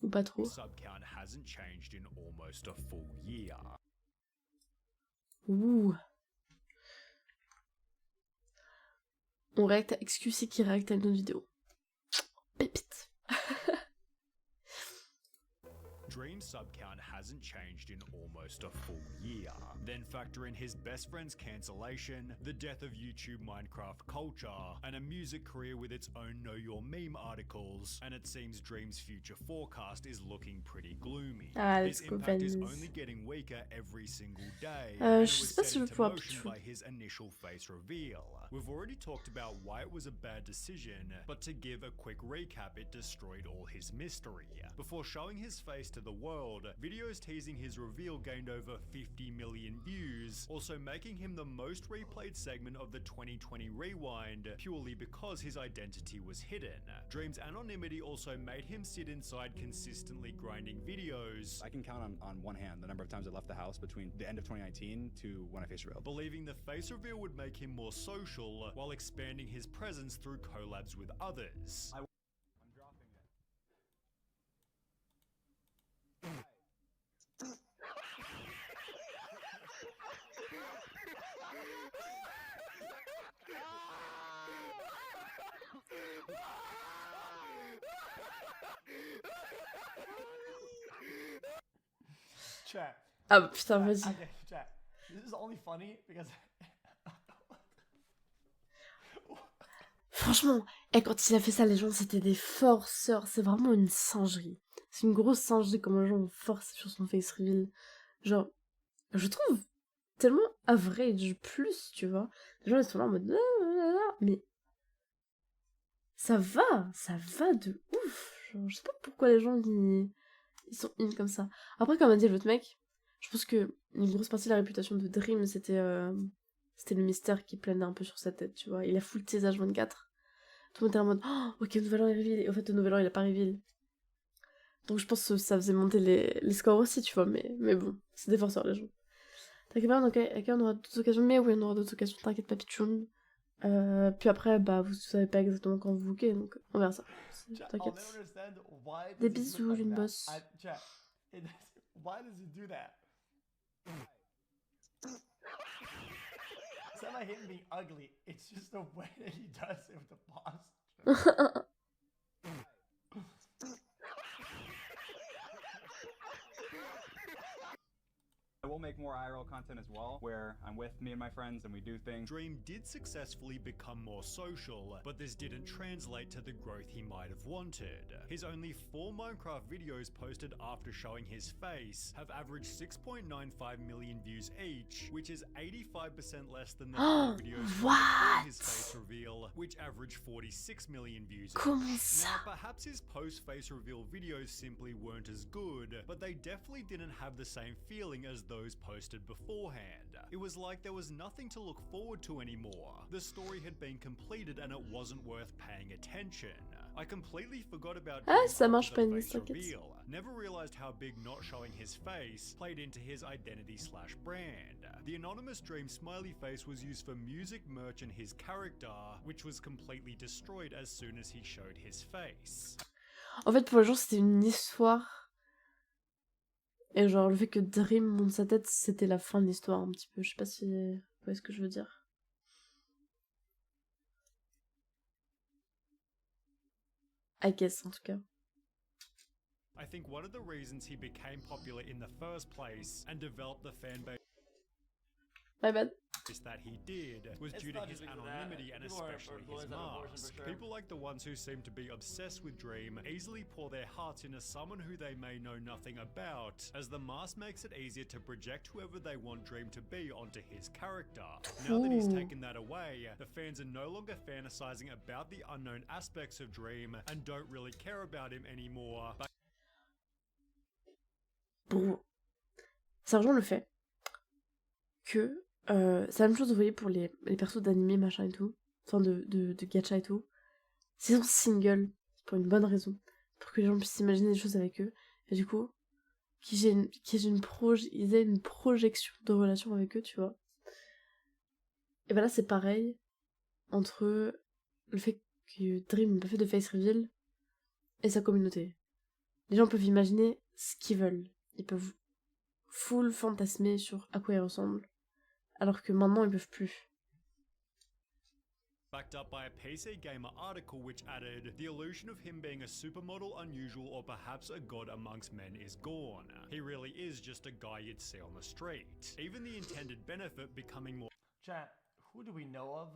Ou pas trop. Ouh. On réacte à XQC qui réacte à une autre vidéo. Pépite. Dream's sub count hasn't changed in almost a full year. Then factor in his best friend's cancellation, the death of YouTube Minecraft culture, and a music career with its own Know Your Meme articles, and it seems Dream's future forecast is looking pretty gloomy. His impact is only getting weaker every single day, and it was set into motion by his initial face reveal. We've already talked about why it was a bad decision, but to give a quick recap, it destroyed all his mystery. Before showing his face to the world, videos teasing his reveal gained over 50 million views, also making him the most replayed segment of the 2020 Rewind, purely because his identity was hidden. Dream's anonymity also made him sit inside consistently grinding videos. I can count on one hand the number of times I left the house between the end of 2019 to when I face reveal. Believing the face reveal would make him more social, while expanding his presence through collabs with others. I'm dropping it. Chat. Ah putain, vas-y. Okay, chat. This is only funny because... Franchement, quand il a fait ça, les gens, c'était des forceurs. C'est vraiment une singerie. C'est une grosse singerie comment les gens ont forcé sur son face reveal. Genre, je trouve tellement average plus, tu vois. Les gens, ils sont là en mode... Mais ça va de ouf. Genre, je sais pas pourquoi les gens, ils sont in comme ça. Après, comme a dit l'autre mec, je pense que une grosse partie de la réputation de Dream, c'était le mystère qui planait un peu sur sa tête, tu vois. Il a full ses H24. Tout le monde était en mode oh, ok, Nouvel An est reveal. Et au fait, au Nouvel An, il a pas reveal. Donc je pense que ça faisait monter les scores aussi, tu vois. Mais bon, c'est des forceurs, les gens. T'inquiète pas, donc on aura d'autres occasions. Mais oui, on aura d'autres occasions, t'inquiète pas, Pichoun. Puis après, bah, vous savez pas exactement quand vous bouquez, donc on verra ça. T'inquiète. Des bisous, une bosse. Why does he do that? It's not like him being ugly. It's just the way that he does it with the posture. I will make more IRL content as well, where I'm with me and my friends and we do things. Dream did successfully become more social, but this didn't translate to the growth he might have wanted. His only 4 Minecraft videos posted after showing his face have averaged 6.95 million views each, which is 85% less than the 4 videos before his face reveal, which averaged 46 million views each. Comment ça? Now, perhaps his post-face reveal videos simply weren't as good, but they definitely didn't have the same feeling as those posted beforehand. It was like there was nothing to look forward to anymore. The story had been completed and it wasn't worth paying attention. I completely forgot about ça marche pas une face reveal. Never realized how big not showing his face played into his identity/brand. The anonymous Dream smiley face was used for music merch and his character, which was completely destroyed as soon as he showed his face. En fait, pour les gens, c'était une histoire. Et genre, le fait que Dream monte sa tête, c'était la fin de l'histoire, un petit peu. Je sais pas si vous voyez ce que je veux dire. I guess, en tout cas. I think one of the reasons he became popular in the first place and developed the fan base My bad. that he did was due to his anonymity and especially his mask. People like the ones who seem to be obsessed with Dream easily pour their hearts into someone who they may know nothing about, as the mask makes it easier to project whoever they want Dream to be onto his character. Now that he's taken that away, the fans are no longer fantasizing about the unknown aspects of Dream and don't really care about him anymore. Bon. Ça rejoint le fait que c'est la même chose, vous voyez, pour les persos d'anime, machin et tout, enfin de gacha et tout. S'ils sont singles, c'est pour une bonne raison, pour que les gens puissent imaginer des choses avec eux, et du coup, qu'ils aient une projection de relation avec eux, tu vois. Et ben là, c'est pareil, entre le fait que Dream n'a pas fait de face reveal et sa communauté. Les gens peuvent imaginer ce qu'ils veulent. Ils peuvent full fantasmer sur à quoi il ressemble. Alors que maintenant, ils peuvent plus. Backed up by a PC Gamer article which added, the illusion of him being a supermodel, unusual, or perhaps a god amongst men is gone. He really is just a guy you'd see on the street. Even the intended benefit becoming more... Chat, who do we know of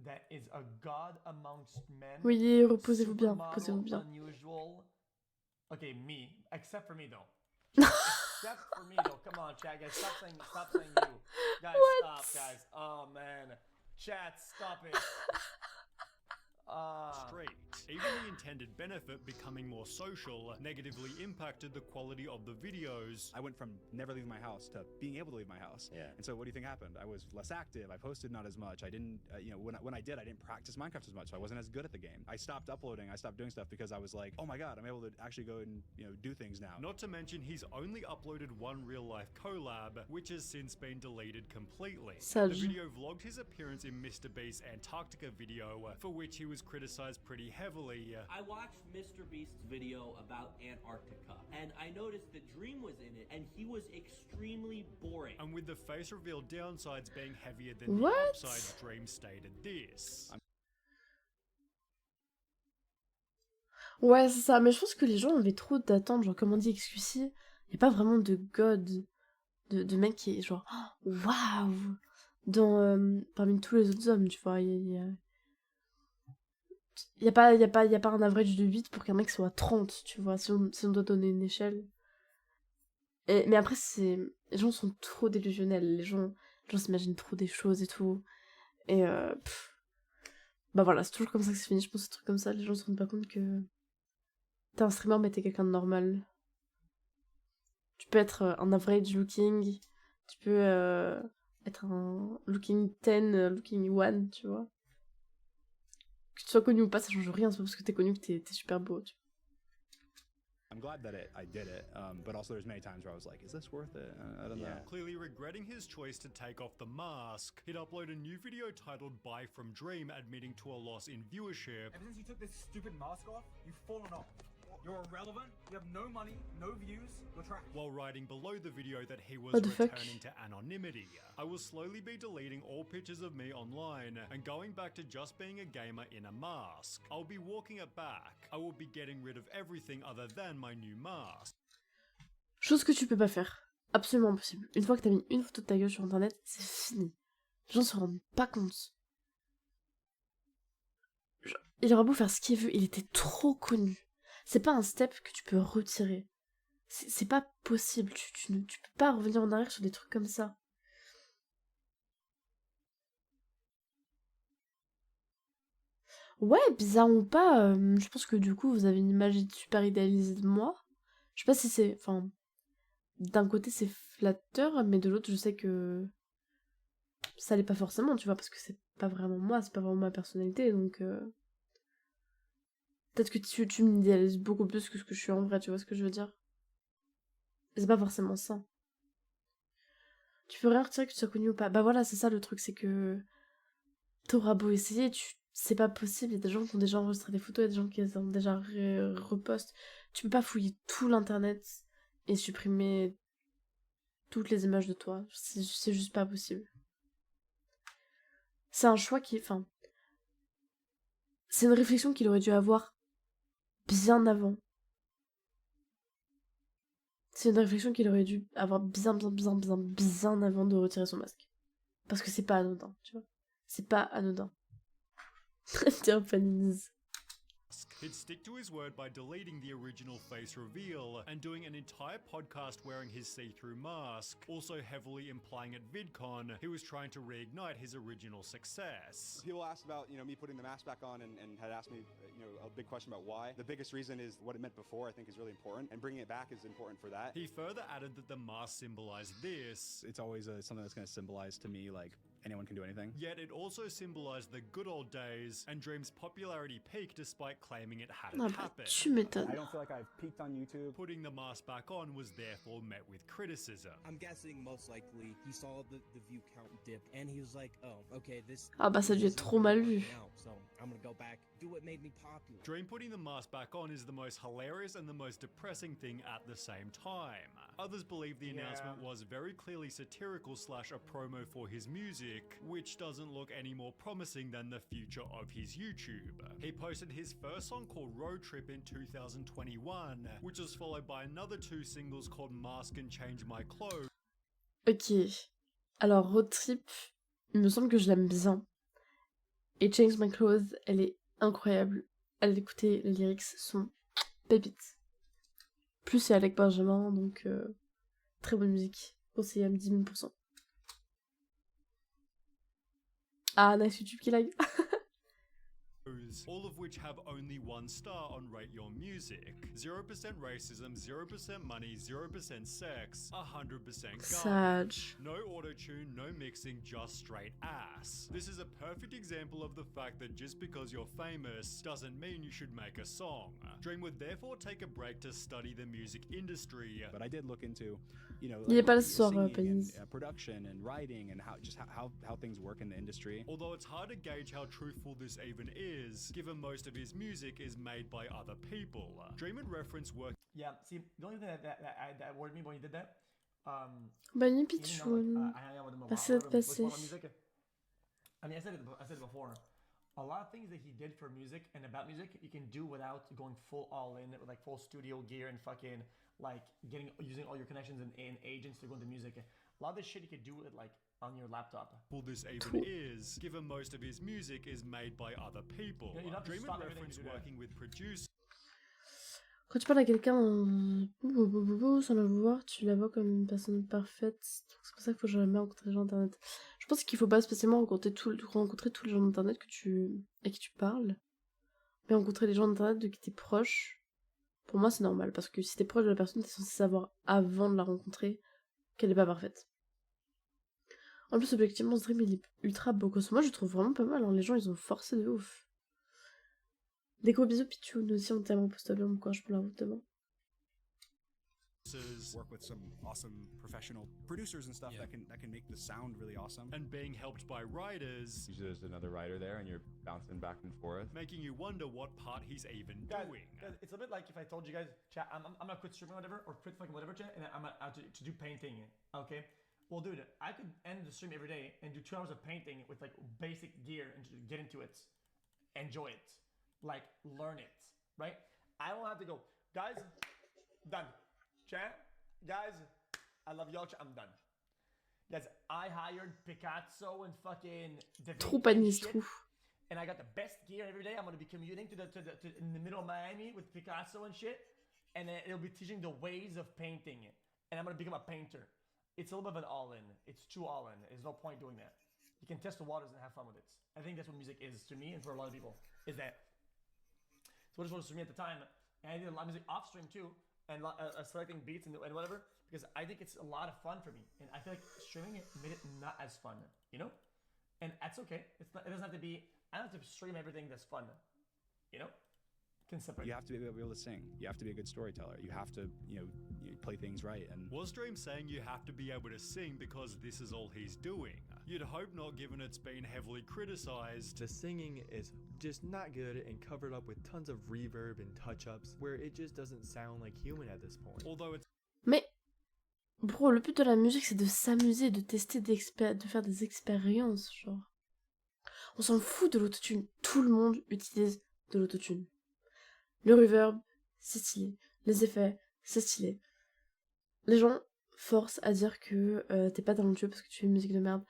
that is a god amongst men? Oui, reposez-vous bien, reposez-vous bien. Unusual. Okay, me. Except for me, though. Except for me, though. Come on, chat, guys. Stop saying you. Guys, What? stop, guys. Oh, man. Chat, stop it. Straight. Even the intended benefit, becoming more social, negatively impacted the quality of the videos. I went from never leaving my house to being able to leave my house. Yeah. And so what do you think happened? I was less active. I posted not as much. I didn't, when I did, I didn't practice Minecraft as much. So I wasn't as good at the game. I stopped uploading. I stopped doing stuff because I was like, oh my God, I'm able to actually go and, do things now. Not to mention he's only uploaded one real-life collab, which has since been deleted completely. Sage. The video vlogged his appearance in Mr. Beast's Antarctica video, for which he was criticized pretty heavily. I watched Mr. Beast's video about Antarctica, and I noticed that Dream was in it, and he was extremely boring. And with the face reveal downsides being heavier than What? the upsides, Dream stated this. Ouais, c'est ça. Mais je pense que les gens avaient trop d'attentes. Genre, comme on dit XQC, il n'y a pas vraiment de god, de mec qui est genre, oh, waouh, parmi tous les autres hommes, tu vois. Il y a pas un average de 8 pour qu'un mec soit 30, tu vois, si on doit donner une échelle. Mais après, les gens sont trop délusionnels, les gens s'imaginent trop des choses et tout. Et bah voilà, c'est toujours comme ça que c'est fini, je pense, des trucs comme ça, les gens se rendent pas compte que t'es un streamer mais t'es quelqu'un de normal. Tu peux être un average looking, tu peux être un looking 10, looking 1, tu vois. Que tu sois connu ou pas, ça change rien, c'est pas parce que t'es connu que t'es super beau. Tu vois. I'm glad that I did it, but also there's many times where I was like, is this worth it? I don't know. Clearly regretting his choice to take off the mask, he'd upload a new video titled Buy from Dream, admitting to a loss in viewership. Ever since you took this stupid mask off, you've fallen off. You're irrelevant, you have no money, no views, you're trash. While writing below the video that he was What the fuck? returning to anonymity. I will slowly be deleting all pictures of me online and going back to just being a gamer in a mask. I'll be walking it back. I will be getting rid of everything other than my new mask. Chose que tu peux pas faire. Absolument impossible. Une fois que t'as mis une photo de ta gueule sur internet, c'est fini. Les gens se rendent pas compte. Il aurait beau faire ce qu'il veut, il était trop connu. C'est pas un step que tu peux retirer. C'est pas possible. Tu peux pas revenir en arrière sur des trucs comme ça. Ouais, bizarre ou pas, je pense que du coup, vous avez une image super idéalisée de moi. Je sais pas si c'est... Enfin, d'un côté, c'est flatteur, mais de l'autre, je sais que... ça l'est pas forcément, tu vois, parce que c'est pas vraiment moi, c'est pas vraiment ma personnalité, donc... Peut-être que tu m'idéalises beaucoup plus que ce que je suis en vrai, tu vois ce que je veux dire? C'est pas forcément ça. Tu peux rien retirer que tu sois connu ou pas. Bah voilà, c'est ça le truc, c'est que... T'auras beau essayer, c'est pas possible, il y a des gens qui ont déjà enregistré des photos, il y a des gens qui les ont déjà repostent. Tu peux pas fouiller tout l'internet et supprimer toutes les images de toi. C'est juste pas possible. C'est un choix qui... Enfin... C'est une réflexion qu'il aurait dû avoir bien avant. C'est une réflexion qu'il aurait dû avoir bien avant de retirer son masque. Parce que c'est pas anodin, tu vois. C'est pas anodin. Tiens, Panise. He'd stick to his word by deleting the original face reveal and doing an entire podcast wearing his see-through mask, also heavily implying at VidCon he was trying to reignite his original success. People asked about, me putting the mask back on and had asked me, a big question about why. The biggest reason is what it meant before, I think, is really important, and bringing it back is important for that. He further added that the mask symbolized this. It's always something that's going to symbolize to me, like, anyone can do anything. Yet it also symbolized the good old days, and Dream's popularity peaked despite claiming it hadn't Ah bah, happened. tu m'étonnes. I don't feel like I've peaked on YouTube. Putting the mask back on was therefore met with criticism. I'm guessing most likely he saw the view count dip and he was like, oh, okay, this. Ah bah, ça a dû être trop mal vu. Now, so I'm gonna go back, do what made me popular. Dream putting the mask back on is the most hilarious and the most depressing thing at the same time. Others believe the announcement was very clearly satirical / a promo for his music, which doesn't look any more promising than the future of his YouTube. He posted his first song called Road Trip in 2021, which was followed by another 2 singles called Mask and Change My Clothes. Ok. Alors, Road Trip, il me semble que je l'aime bien. Et Change My Clothes, elle est incroyable. Allez l'écouter, les lyrics sont pépites. Plus c'est Alec Benjamin, donc très bonne musique. Conseillé à 10 000%. Ah, nice YouTube qui lag. All of which have only 1 star on Rate Your Music. 0% racism, 0% money, 0% sex, 100% Sage. no auto-tune, no mixing, just straight ass. This is a perfect example of the fact that just because you're famous doesn't mean you should make a song. Dream would therefore take a break to study the music industry. But I did look into, you know, Il est pas là ce soir, singing Pennies. and production and writing and how things work in the industry. Although it's hard to gauge how truthful this even is, given most of his music is made by other people. Dream and reference work. Yeah, see, the only thing that worried me when you did that, Bonne even though pichoun. like, I hang out with him a lot, Passez de whatever, passer. with my music. I mean, I said it before. A lot of things that he did for music and about music, you can do without going full all in with like full studio gear and fucking like using all your connections and agents to go into music. A lot of this shit you could do with like on your laptop. This even is, given most of his music is made by other people. You don't have to Dream stop and everything reference to do that. working with producers. Quand tu parles à quelqu'un sans la voir, tu la vois comme une personne parfaite. Donc c'est pour ça qu'il faut jamais rencontrer les gens d'internet. Je pense qu'il faut pas spécialement rencontrer tous les gens d'internet à qui tu parles. Mais rencontrer les gens d'internet de qui t'es proche, pour moi c'est normal. Parce que si t'es proche de la personne, t'es censé savoir avant de la rencontrer qu'elle est pas parfaite. En plus, objectivement, ce dream il est ultra beau. Moi je le trouve vraiment pas mal. Hein. Les gens ils ont forcé de ouf. Des gros bisous, Pichoun aussi, on t'aime, repose-toi bien, bon courage pour la route demain. Work with some awesome professional producers and stuff that can make the sound really awesome. And being helped by writers. Usually there's another writer there and you're bouncing back and forth. Making you wonder what part he's even doing. Guys, it's a bit like if I told you guys, chat, I'm gonna quit streaming or whatever, or quit fucking whatever, chat, and I'm out to do painting, okay? Well, dude, I could end the stream every day and do 2 hours of painting with like basic gear and just get into it, enjoy it, like learn it, right? I don't have to go, guys, done. Chat, guys, I love y'all, I'm done. Guys, I hired Picasso and fucking Trop Anis, trop. and I got the best gear every day. I'm gonna be commuting to in the middle of Miami with Picasso and shit, and then it'll be teaching the ways of painting, and I'm gonna become a painter. It's a little bit of an all-in. It's too all-in. There's no point doing that. You can test the waters and have fun with it. I think that's what music is to me and for a lot of people. Is that? So this was for me at the time, and I did a lot of music off stream too, and selecting beats and whatever, because I think it's a lot of fun for me, and I feel like streaming it made it not as fun, you know, and that's okay. It's not. It doesn't have to be. I don't have to stream everything that's fun, you know. Can separate. You have to be able to sing. You have to be a good storyteller. You have to, you play things right. And was Dream saying you have to be able to sing because this is all he's doing? You'd hope not, given it's been heavily criticized. The singing is just not good and covered up with tons of reverb and touch-ups where it just doesn't sound like human at this point. Although it's Mais, bro, le but de la musique, c'est de s'amuser, de tester, de faire des expériences, genre. On s'en fout de l'autotune. Tout le monde utilise de l'autotune. Le reverb, c'est stylé. Les effets, c'est stylé. Les gens forcent à dire que t'es pas talentueux parce que tu fais une musique de merde.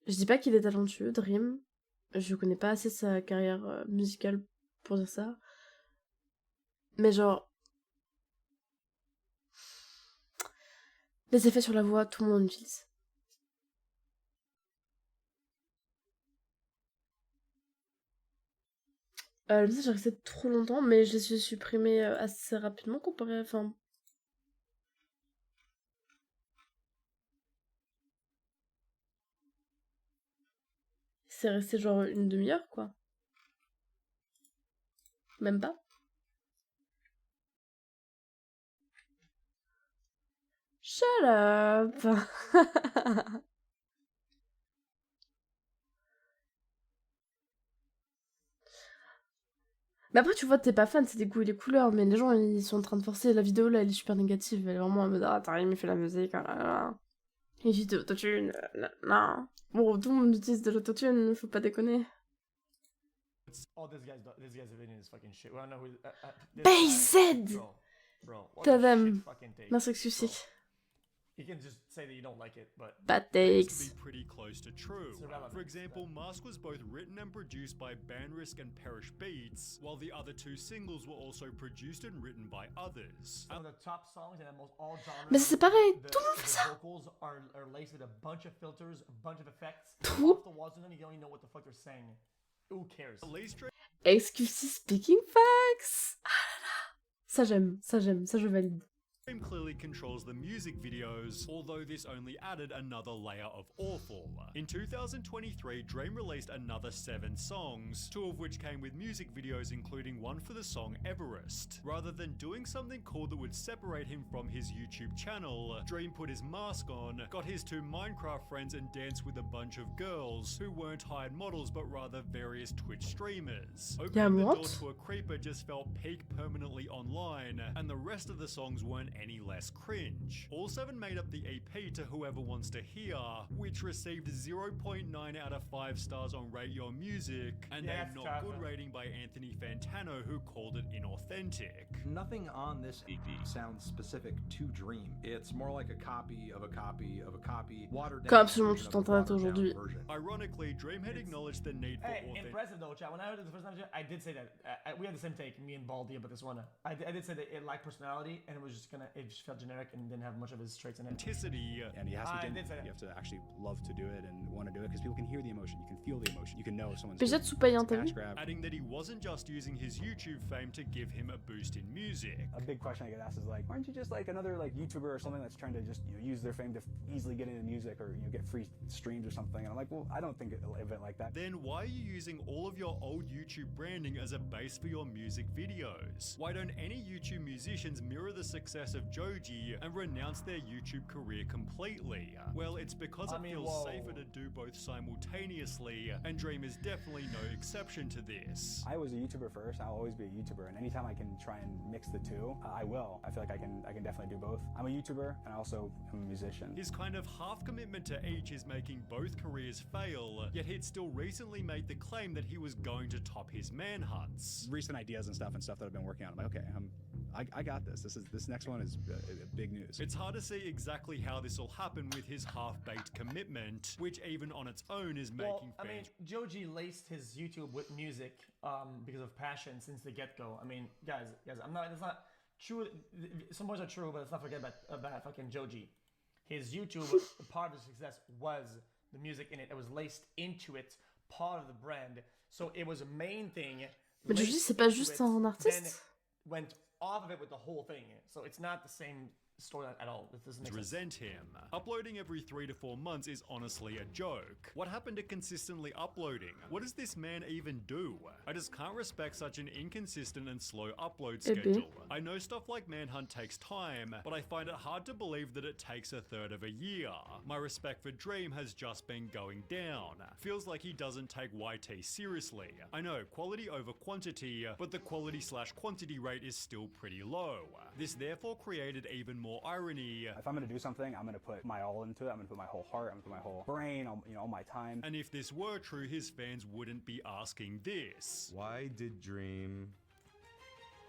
Je dis pas qu'il est talentueux, Dream. Je connais pas assez sa carrière musicale pour dire ça. Mais genre... les effets sur la voix, tout le monde utilise. Le message est resté trop longtemps, mais je l'ai supprimé assez rapidement comparé à... Enfin... C'est resté genre une demi-heure, quoi. Même pas. Shut up. Mais après, tu vois, t'es pas fan, c'est des goûts et des couleurs, mais les gens, ils sont en train de forcer. La vidéo, là, elle est super négative. Elle est vraiment en mode, ah, t'as rien fait la musique, ah là là. Et j'ai de l'autotune, non. Bon, tout le monde utilise de l'autotune, faut pas déconner. Oh, this guy's opinion is fucking shit. We don't know who. This BZ! guy, bro, what T'as a them. shit fucking take. Merci XQC. Bro. You can just say that you don't like it, but Bad Seems takes. to be pretty close to true. It's irrelevant. For example, Mask was both written and produced by Banrisk and Perish Beats, while the other two singles were also produced and written by others. some of the top songs in almost all genres. Mais c'est pareil, the, tout le monde fait the ça. vocals are laced with a bunch of filters, a bunch of effects. Tout. Off the walls, and then you don't even know what the fuck they're saying. Who cares? At least XQC speaking facts. Ah là là. Ça j'aime, ça je valide. Dream clearly controls the music videos, although this only added another layer of awful. In 2023, Dream released another 7 songs, 2 of which came with music videos including one for the song Everest. Rather than doing something cool that would separate him from his YouTube channel, Dream put his mask on, got his 2 Minecraft friends and danced with a bunch of girls who weren't hired models but rather various Twitch streamers. Opening the door to a creeper just felt peak permanently online, and the rest of the songs weren't any less cringe. All 7 made up the EP To Whoever Wants to Hear, which received 0.9 out of 5 stars on Rate Your Music, and a not good rating by Anthony Fantano, who called it inauthentic. Nothing on this EP sounds specific to Dream. It's more like a copy of a copy of a copy, watered down. Comme absolument tout internet aujourd'hui. Ironically, Dream had acknowledged the need for Hey, impressive though, chat. When I heard it the first time, I did say that. We had the same take, me and Baldy, about this one. I did say that it lacked personality, and it just felt generic and didn't have much of his traits in it. Authenticity. And you have to actually love to do it and want to do it because people can hear the emotion, you can feel the emotion, you can know if someone's Déjà sous payant, t'as vu? Adding that he wasn't just using his YouTube fame to give him a boost in music. A big question I get asked is like, aren't you just like another like YouTuber or something that's trying to just use their fame to easily get into music or get free streams or something? And I'm like, well, I don't think of it like that. Then why are you using all of your old YouTube branding as a base for your music videos? Why don't any YouTube musicians mirror the success of Joji and renounce their YouTube career completely? Well, it's because it feels safer to do both simultaneously, and Dream is definitely no exception to this. I was a YouTuber first, I'll always be a YouTuber, and anytime I can try and mix the two, I will. I feel like I can definitely do both. I'm a YouTuber, and I also am a musician. His kind of half commitment to each is making both careers fail, yet he'd still recently made the claim that he was going to top his manhunts. Recent ideas and stuff that I've been working on. I'm like, okay, I got this. This next one is big news. It's hard to see exactly how this will happen with his half-baked commitment, which even on its own is making I mean, Joji laced his YouTube with music because of passion since the get-go. I mean, guys, it's not true. Some words are true, but let's not forget about fucking Joji. His YouTube, part of his success was the music in it. It was laced into it, part of the brand. So it was a main thing. Mais Joji, c'est pas juste un artiste. Went off of it with the whole thing. So it's not the same storyline at all. This doesn't make sense. Resent him. Uploading every 3 to 4 months is honestly a joke. What happened to consistently uploading? What does this man even do? I just can't respect such an inconsistent and slow upload schedule. I know stuff like Manhunt takes time, but I find it hard to believe that it takes a third of a year. My respect for Dream has just been going down. Feels like he doesn't take YT seriously. I know, quality over quantity, but the quality/quantity rate is still pretty low. This therefore created even more irony. If I'm gonna do something, I'm gonna put my all into it. I'm gonna put my whole heart. I'm gonna put my whole brain, all my time. And if this were true, his fans wouldn't be asking this. Why did Dream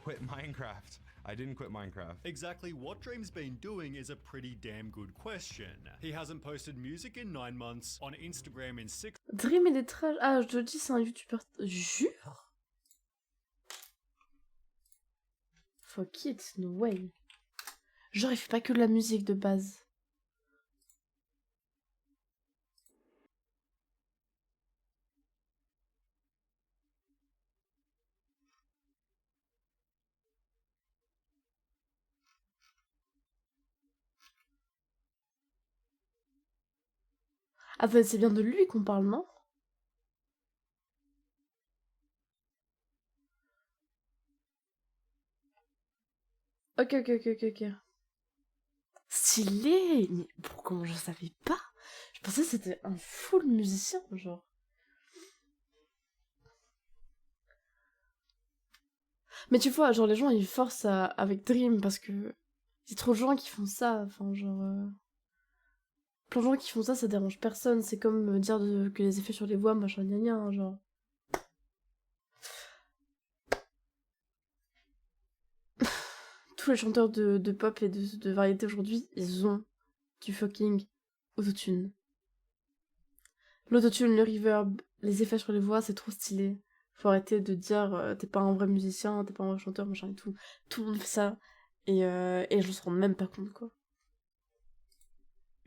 quit Minecraft? I didn't quit Minecraft. Exactly what Dream's been doing is a pretty damn good question. He hasn't posted music in 9 months, on Instagram in 6. Dream il est très... Ah, Joji c'est un YouTuber... Jure? Fuck it, no way. Genre il fait pas que de la musique de base. Attends, c'est bien de lui qu'on parle, non? Ok, ok, ok, ok, ok. Stylé! Mais comment je savais pas? Je pensais que c'était un full musicien, genre. Mais tu vois, genre les gens ils forcent avec Dream parce que c'est trop de gens qui font ça, enfin genre... Plein de gens qui font ça, ça dérange personne, c'est comme dire que les effets sur les voix, machin gna gna, hein, genre... Tous les chanteurs de pop et de variété aujourd'hui, ils ont du fucking autotune. L'autotune, le reverb, les effets sur les voix, c'est trop stylé. Faut arrêter de dire t'es pas un vrai musicien, t'es pas un vrai chanteur, machin et tout. Tout le monde fait ça. Et je se rends même pas compte, quoi.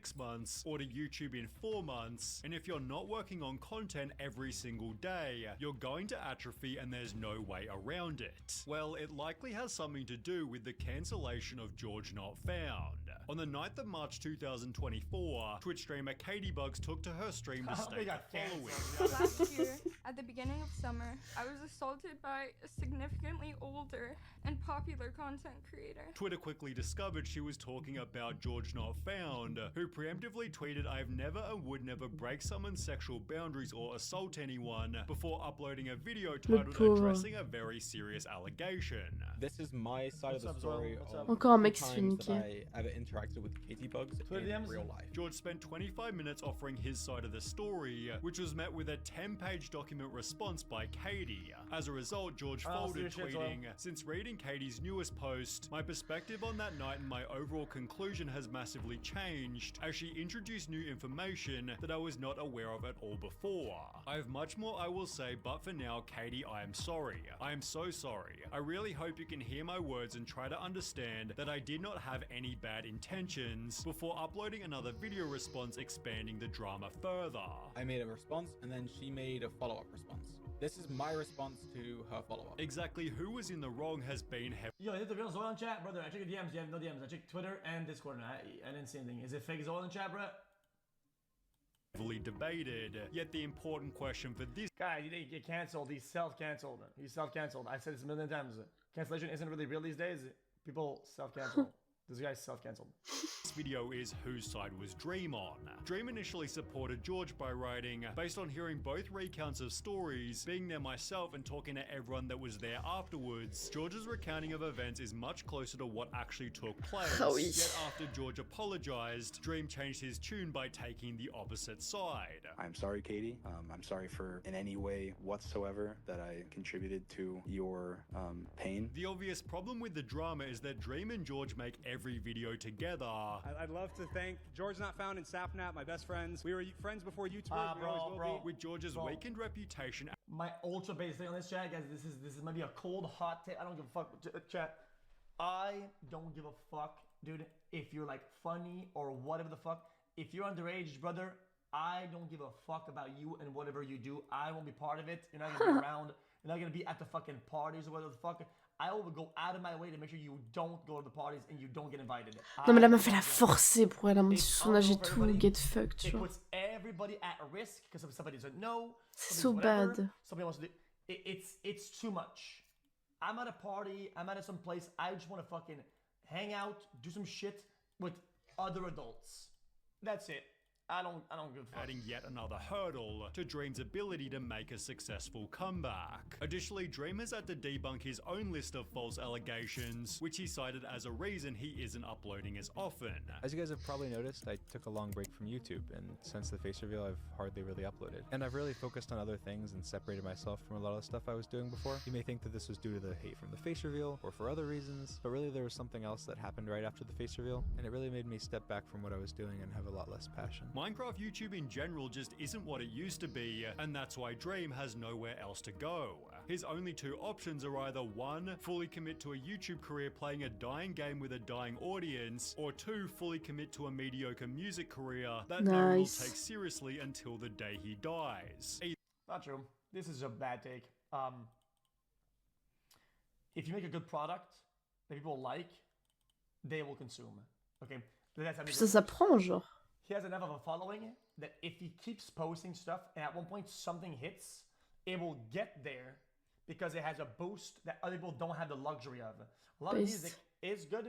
6 months or to YouTube in 4 months, and if you're not working on content every single day, you're going to atrophy and there's no way around it. Well, it likely has something to do with the cancellation of GeorgeNotFound. On the 9th of March 2024, Twitch streamer Katie took to her stream to state the following. Last year, at the beginning of summer, I was assaulted by a significantly older and popular content creator. Twitter quickly discovered she was talking about GeorgeNotFound, who preemptively tweeted, "I've never and would never break someone's sexual boundaries or assault anyone," before uploading a video titled addressing a very serious allegation. This is my side of the story of Encore un the mec times that finiqué. I ever interacted with Katie Bugs in real life. George spent 25 minutes offering his side of the story, which was met with a 10-page document response by Katie. As a result, George folded, tweeting, "Since reading Katie's newest post, my perspective on that night and my overall conclusion has massively changed, as she introduced new information that I was not aware of at all before. I have much more I will say, but for now, Katie, I am sorry. I am so sorry. I really hope you can hear my words and try to understand that I did not have any bad intentions," before uploading another video response expanding the drama further. I made a response and then she made a follow-up response. This is my response to her follow-up. Exactly who was in the wrong has been Yo, is it the real Zoil in chat? Brother, I checked your DMs, you have no DMs. I checked Twitter and Discord and I didn't see anything. Is it fake Zoil in chat, bro? heavily debated. Yet the important question for this guy, he didn't get canceled. He's self-canceled. He's self-canceled. I said this a million times. Cancellation isn't really real these days. People self-cancel. This guy's self-cancelled. video is whose side was Dream on. Dream initially supported George by writing, "Based on hearing both recounts of stories, being there myself and talking to everyone that was there afterwards, George's recounting of events is much closer to what actually took place." Yet after George apologized, Dream changed his tune by taking the opposite side. I'm sorry, Katie. I'm sorry for in any way whatsoever that I contributed to your pain. The obvious problem with the drama is that Dream and George make every video together. I'd love to thank GeorgeNotFound and Sapnap, my best friends. We were friends before YouTube. With George's weakened reputation. My ultra basic thing on this chat, guys. This is maybe a cold hot take. I don't give a fuck, chat. I don't give a fuck, dude. If you're like funny or whatever the fuck. If you're underage, brother, I don't give a fuck about you and whatever you do. I won't be part of it. You're not gonna be around. You're not gonna be at the fucking parties or whatever the fuck. I will go out of my way to make sure you don't go to the parties and you don't get invited. Non mais la meuf elle a forcé pour elle a monté sur son âge et tout, get fucked, tu It vois. puts everybody at risk because somebody doesn't know. C'est so bad. Somebody wants to do it's too much. I'm at a party, I'm at some place, I just want to fucking hang out, do some shit with other adults. That's it. I don't give a fuck. Adding yet another hurdle to Dream's ability to make a successful comeback. Additionally, Dream has had to debunk his own list of false allegations, which he cited as a reason he isn't uploading as often. As you guys have probably noticed, I took a long break from YouTube, and since the face reveal, I've hardly really uploaded. And I've really focused on other things and separated myself from a lot of the stuff I was doing before. You may think that this was due to the hate from the face reveal, or for other reasons, but really there was something else that happened right after the face reveal, and it really made me step back from what I was doing and have a lot less passion. Minecraft YouTube in general just isn't what it used to be, and that's why Dream has nowhere else to go. His only two options are either 1, fully commit to a YouTube career playing a dying game with a dying audience, or 2, fully commit to a mediocre music career that no one will take seriously until the day he dies. Not true. This is a bad take. If you make a good product that people like, they will consume. Okay? Ça s'apprend, genre. He has enough of a following that if he keeps posting stuff and at one point something hits, it will get there because it has a boost that other people don't have the luxury of. A lot of music is good,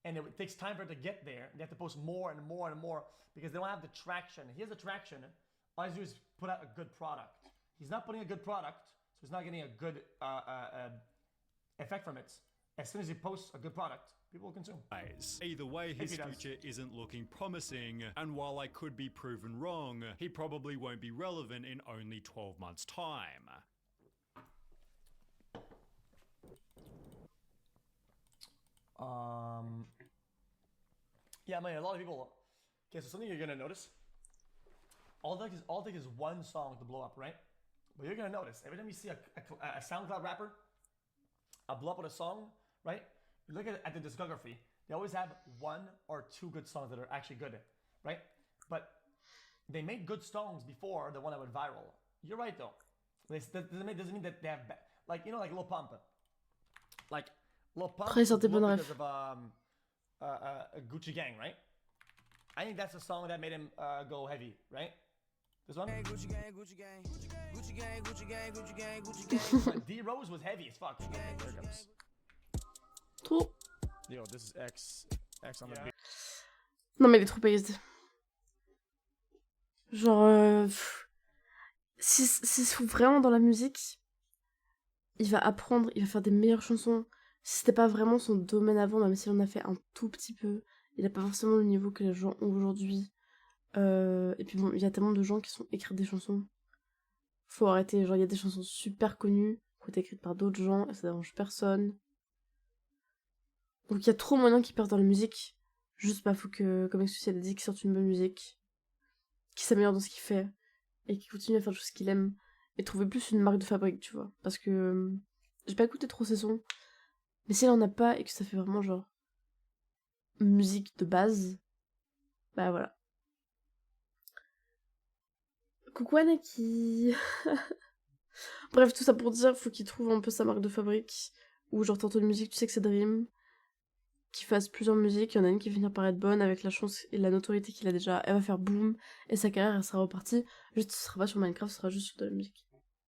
and it takes time for it to get there. They have to post more and more and more because they don't have the traction. He has the traction. All he's doing is put out a good product. He's not putting a good product, so he's not getting a good effect from it. As soon as he posts a good product, people will consume. Either way, his future isn't looking promising, and while I could be proven wrong, he probably won't be relevant in only 12 months' time. Yeah, man, a lot of people. Okay, so something you're gonna notice. All it takes is one song to blow up, right? But you're gonna notice every time you see a SoundCloud rapper blow up with a song, right? You look at the discography. They always have 1 or 2 good songs that are actually good, right? But they made good songs before the one that went viral. You're right though. Doesn't mean that they have like Lil Pump. Like Lil Pump Après, sortez blew bonne up ref. because of Gucci Gang, right? I think that's the song that made him go heavy, right? This one? Gucci Gang, Gucci Gang, Gucci Gang, Gucci Gang, Gucci Gang, Gucci Gang. But D Rose was heavy as fuck. Okay, there it comes. Trop. Yo, this is X on the beat. Non mais il est trop based. Genre, s'il se fout vraiment dans la musique, il va apprendre, il va faire des meilleures chansons. Si c'était pas vraiment son domaine avant, même si on a fait un tout petit peu, il a pas forcément le niveau que les gens ont aujourd'hui. Et puis bon, il y a tellement de gens qui sont écrits des chansons. Faut arrêter, genre il y a des chansons super connues qui ont été écrites par d'autres gens et ça dérange personne. Donc il y a trop moyen qu'il perde dans la musique. Juste bah faut que, comme XQC a dit, qu'il sorte une bonne musique, qu'il s'améliore dans ce qu'il fait et qu'il continue à faire des choses qu'il aime et trouver plus une marque de fabrique, tu vois. Parce que j'ai pas écouté trop ses sons, mais s'il en a pas et que ça fait vraiment genre musique de base, bah voilà. Coucou Anaki. Bref, tout ça pour dire, faut qu'il trouve un peu sa marque de fabrique. Ou genre t'entends une musique, tu sais que c'est Dream. Qu'il fasse plusieurs musiques, il y en a une qui va finir par être bonne avec la chance et la notoriété qu'il a déjà. Elle va faire boom et sa carrière elle sera repartie. Juste ce sera pas sur Minecraft, ce sera juste sur de la musique.